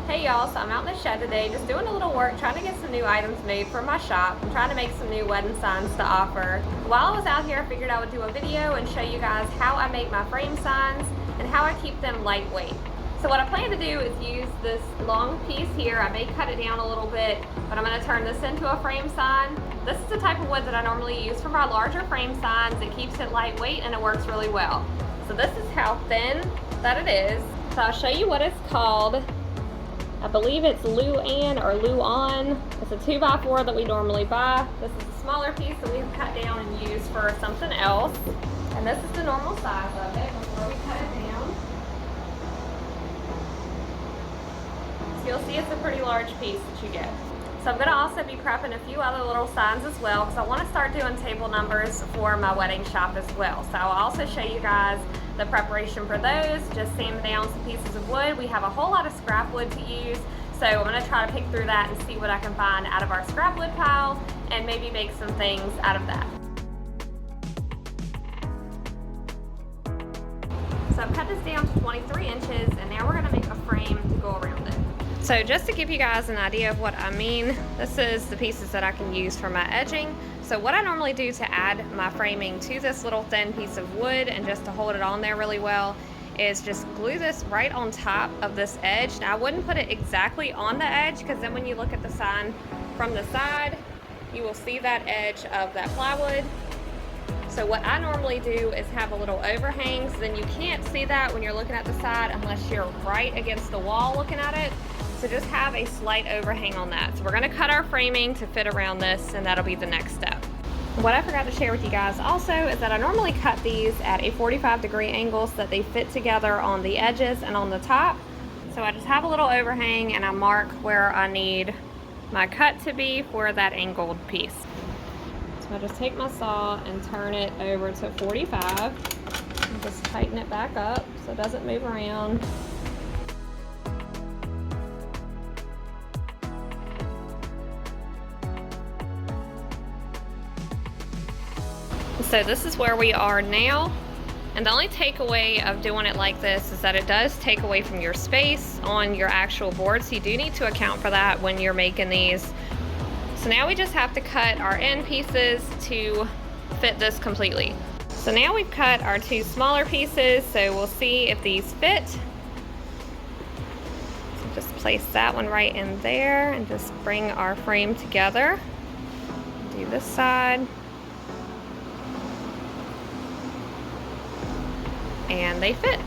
Hey y'all, so I'm out in the shed today just doing a little work, trying to get some new items made for my shop. I'm trying to make some new wedding signs to offer. While I was out here, I figured I would do a video and show you guys how I make my frame signs and how I keep them lightweight. So what I plan to do is use this long piece here. I may cut it down a little bit, but I'm going to turn this into a frame sign. This is the type of wood that I normally use for my larger frame signs. It keeps it lightweight and it works really well. So this is how thin that it is. So I'll show you what it's called. I believe it's Luan or Luan. It's a 2x4 that we normally buy. This is a smaller piece that we've cut down and used for something else. And this is the normal size of it before we cut it down. So you'll see it's a pretty large piece that you get. So I'm gonna also be prepping a few other little signs as well because I want to start doing table numbers for my wedding shop as well. So I'll also show you guys the preparation for those, just sanding down some pieces of wood. We have a whole lot of scrap wood to use, so I'm gonna try to pick through that and see what I can find out of our scrap wood piles and maybe make some things out of that. So I've cut this down to 23 inches and now we're gonna make a frame to go around it. So just to give you guys an idea of what I mean, this is the pieces that I can use for my edging. So what I normally do to add my framing to this little thin piece of wood and just to hold it on there really well is just glue this right on top of this edge. Now I wouldn't put it exactly on the edge because then when you look at the sign from the side, you will see that edge of that plywood. So what I normally do is have a little overhang, so then you can't see that when you're looking at the side unless you're right against the wall looking at it. So just have a slight overhang on that. So we're gonna cut our framing to fit around this and that'll be the next step. What I forgot to share with you guys also is that I normally cut these at a 45-degree angle so that they fit together on the edges and on the top. So I just have a little overhang and I mark where I need my cut to be for that angled piece. So I just take my saw and turn it over to 45 and just tighten it back up so it doesn't move around. So this is where we are now, and the only takeaway of doing it like this is that it does take away from your space on your actual board, so you do need to account for that when you're making these. So now we just have to cut our end pieces to fit this completely. So now we've cut our two smaller pieces, so we'll see if these fit. So just place that one right in there and just bring our frame together. Do this side. And they fit.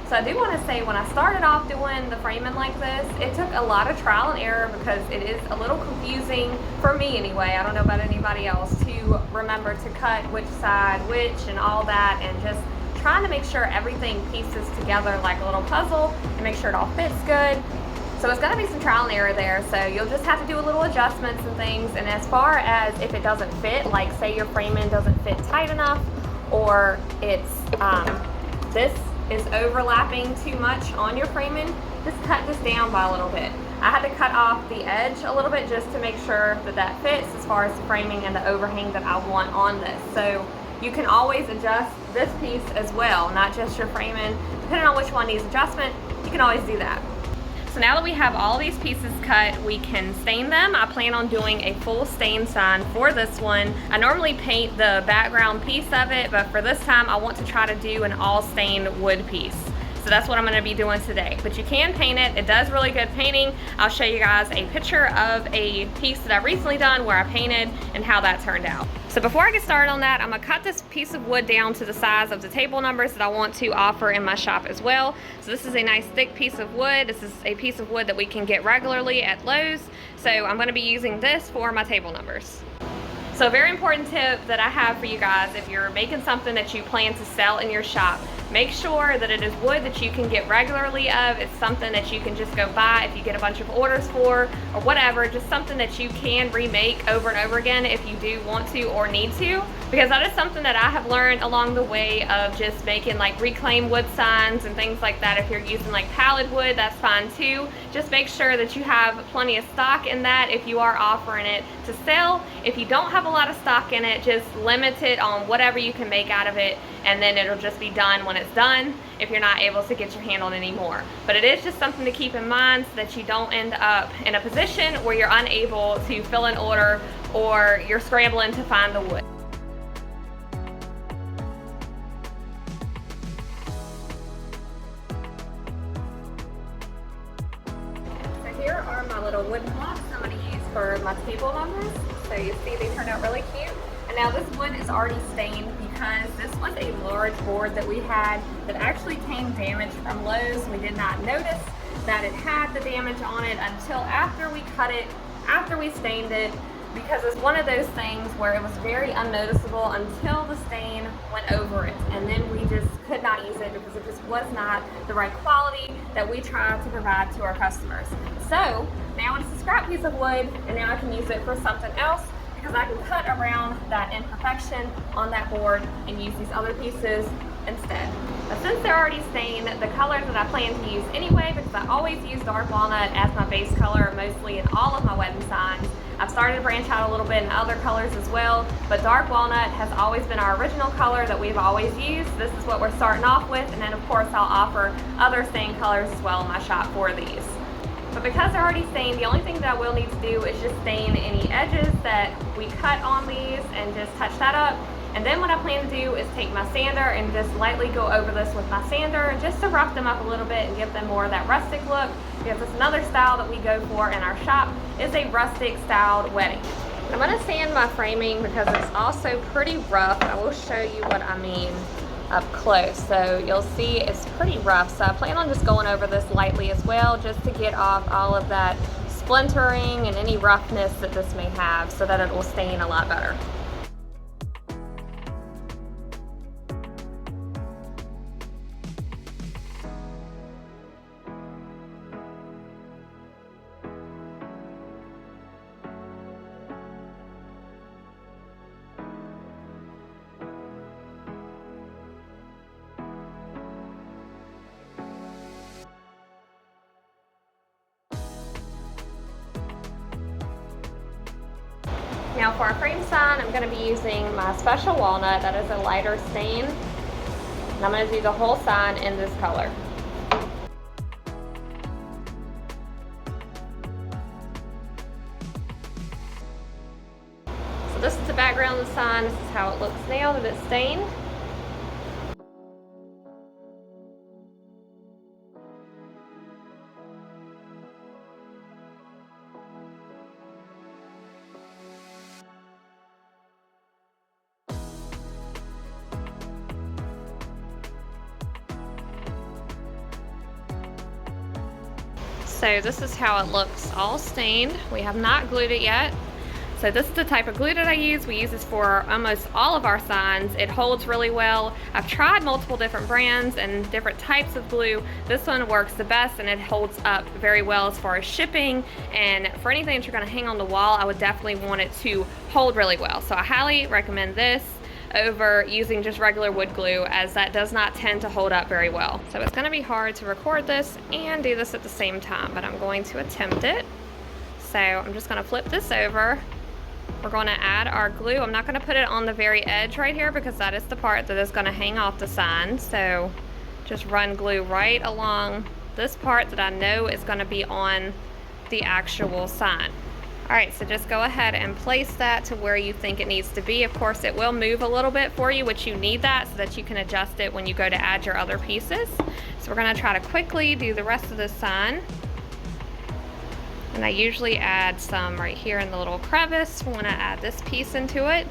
So I do want to say, when I started off doing the framing like this, it took a lot of trial and error because it is a little confusing for me anyway. I don't know about anybody else, to remember to cut which side which and all that, and just trying to make sure everything pieces together like a little puzzle and make sure it all fits good. So it's going to be some trial and error there, so you'll just have to do a little adjustments and things. And as far as if it doesn't fit, like say your framing doesn't fit tight enough, or it's this is overlapping too much on your framing, just cut this down by a little bit. I had to cut off the edge a little bit just to make sure that that fits as far as the framing and the overhang that I want on this. So you can always adjust this piece as well, not just your framing. Depending on which one needs adjustment, you can always do that. So now that we have all these pieces cut, we can stain them. I plan on doing a full stain sign for this one. I normally paint the background piece of it, but for this time I want to try to do an all stained wood piece. So that's what I'm gonna be doing today. But you can paint it, it does really good painting. I'll show you guys a picture of a piece that I've recently done where I painted and how that turned out. So before I get started on that, I'm gonna cut this piece of wood down to the size of the table numbers that I want to offer in my shop as well. So this is a nice thick piece of wood. This is a piece of wood that we can get regularly at Lowe's. So I'm gonna be using this for my table numbers. So a very important tip that I have for you guys, if you're making something that you plan to sell in your shop, make sure that it is wood that you can get regularly of. It's something that you can just go buy if you get a bunch of orders for or whatever, just something that you can remake over and over again if you do want to or need to, because that is something that I have learned along the way of just making like reclaimed wood signs and things like that. If you're using like pallet wood, that's fine too. Just make sure that you have plenty of stock in that if you are offering it to sell. If you don't have a lot of stock in it, just limit it on whatever you can make out of it and then it'll just be done when it's done if you're not able to get your hand on it anymore. But it is just something to keep in mind so that you don't end up in a position where you're unable to fill an order or you're scrambling to find the wood. So here are my little wooden blocks I'm going to use for my table numbers. So you see they turned out really cute. And now this wood is already stained because this was a large board that we had that actually came damaged from Lowe's. We did not notice that it had the damage on it until after we cut it, after we stained it, because it's one of those things where it was very unnoticeable until the stain went over it. And then we just could not use it because it just was not the right quality that we try to provide to our customers. So now it's a scrap piece of wood, and now I can use it for something else, because I can cut around that imperfection on that board and use these other pieces instead. But since they're already stained, the colors that I plan to use anyway, because I always use dark walnut as my base color mostly in all of my wedding signs. I've started to branch out a little bit in other colors as well, but dark walnut has always been our original color that we've always used. This is what we're starting off with, and then of course I'll offer other stain colors as well in my shop for these. But because they're already stained, the only thing that I will need to do is just stain any edges that we cut on these and just touch that up. And then what I plan to do is take my sander and just lightly go over this with my sander just to rough them up a little bit and give them more of that rustic look, because it's another style that we go for in our shop is a rustic styled wedding. I'm going to sand my framing because it's also pretty rough. I will show you what I mean up close. So you'll see it's pretty rough. So I plan on just going over this lightly as well, just to get off all of that splintering and any roughness that this may have, so that it will stain a lot better. Now for our frame sign, I'm going to be using my special walnut. That is a lighter stain. And I'm going to do the whole sign in this color. So this is the background of the sign. This is how it looks now that it's stained. So this is how it looks all stained. We have not glued it yet. So this is the type of glue that I use. We use this for almost all of our signs. It holds really well. I've tried multiple different brands and different types of glue. This one works the best, and it holds up very well as far as shipping. And for anything that you're gonna hang on the wall, I would definitely want it to hold really well. So I highly recommend this over using just regular wood glue, as that does not tend to hold up very well. So it's going to be hard to record this and do this at the same time, but I'm going to attempt it. So I'm just going to flip this over. We're going to add our glue. I'm not going to put it on the very edge right here, because that is the part that is going to hang off the sign. So just run glue right along this part that I know is going to be on the actual sign. Alright, so just go ahead and place that to where you think it needs to be. Of course, it will move a little bit for you, which you need that so that you can adjust it when you go to add your other pieces. So we're going to try to quickly do the rest of this sign. And I usually add some right here in the little crevice when I add this piece into it.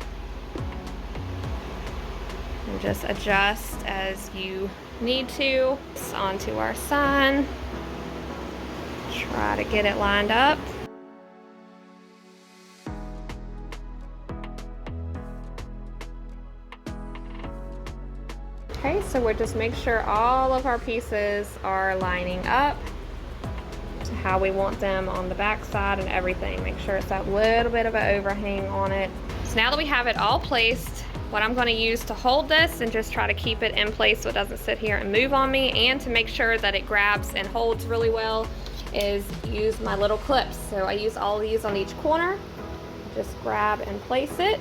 And just adjust as you need to. Onto our sign. Try to get it lined up. Okay, so we'll just make sure all of our pieces are lining up to how we want them on the back side and everything. Make sure it's that little bit of an overhang on it. So now that we have it all placed, what I'm going to use to hold this and just try to keep it in place so it doesn't sit here and move on me, and to make sure that it grabs and holds really well, is use my little clips. So I use all these on each corner. Just grab and place it.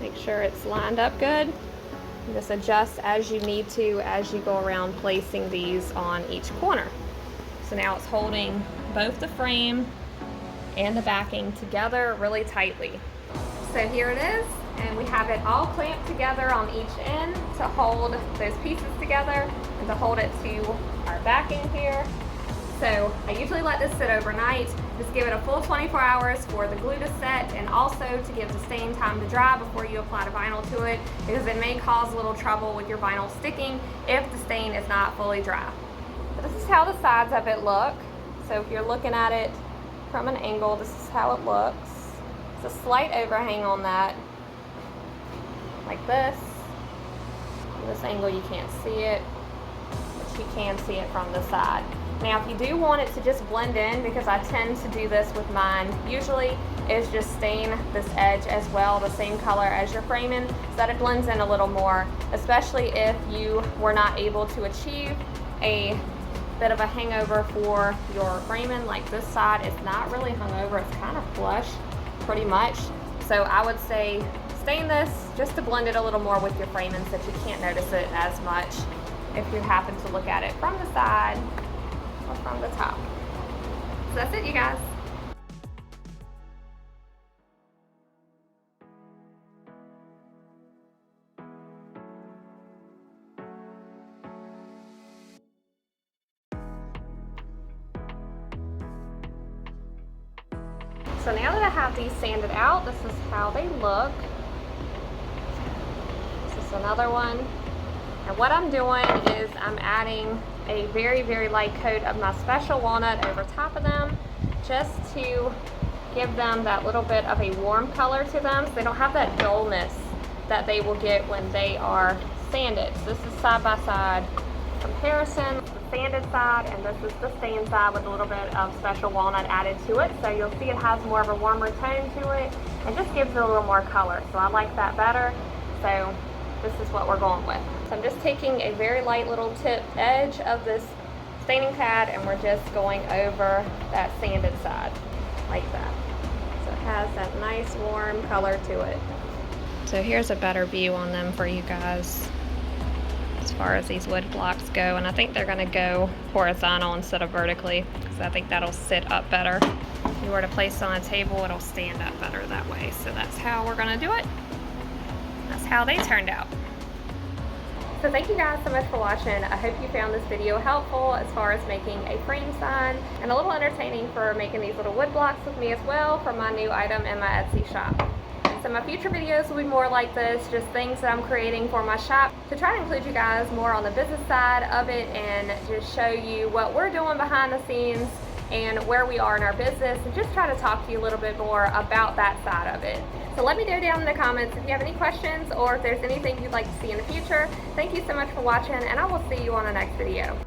Make sure it's lined up good. Just adjust as you need to as you go around placing these on each corner. So now it's holding both the frame and the backing together really tightly. So here it is, and we have it all clamped together on each end to hold those pieces together and to hold it to our backing here. So I usually let this sit overnight, just give it a full 24 hours for the glue to set and also to give the stain time to dry before you apply the vinyl to it, because it may cause a little trouble with your vinyl sticking if the stain is not fully dry. But this is how the sides of it look. So if you're looking at it from an angle, this is how it looks. It's a slight overhang on that, like this. From this angle you can't see it, but you can see it from the side. Now if you do want it to just blend in, because I tend to do this with mine usually, is just stain this edge as well the same color as your framing so that it blends in a little more, especially if you were not able to achieve a bit of a hangover for your framing. Like this side is not really hung over, it's kind of flush pretty much. So I would say stain this just to blend it a little more with your framing so that you can't notice it as much if you happen to look at it from the side or from the top. So that's it, you guys. So now that I have these sanded out, this is how they look. This is another one. And what I'm doing is I'm adding a very, very light coat of my special walnut over top of them, just to give them that little bit of a warm color to them so they don't have that dullness that they will get when they are sanded. So this is side by side comparison, the sanded side, and this is the stained side with a little bit of special walnut added to it. So you'll see it has more of a warmer tone to it and just gives it a little more color. So I like that better. So this is what we're going with. So I'm just taking a very light little tip edge of this staining pad and we're just going over that sanded side like that. So it has that nice warm color to it. So here's a better view on them for you guys as far as these wood blocks go, and I think they're going to go horizontal instead of vertically because I think that'll sit up better. If you were to place it on a table, it'll stand up better that way. So that's how we're going to do it. That's how they turned out. So thank you guys so much for watching. I hope you found this video helpful as far as making a frame sign and a little entertaining for making these little wood blocks with me as well for my new item in my Etsy shop. So my future videos will be more like this, just things that I'm creating for my shop to try to include you guys more on the business side of it and just show you what we're doing behind the scenes and where we are in our business, and just try to talk to you a little bit more about that side of it. So let me know down in the comments if you have any questions or if there's anything you'd like to see in the future. Thank you so much for watching, and I will see you on the next video.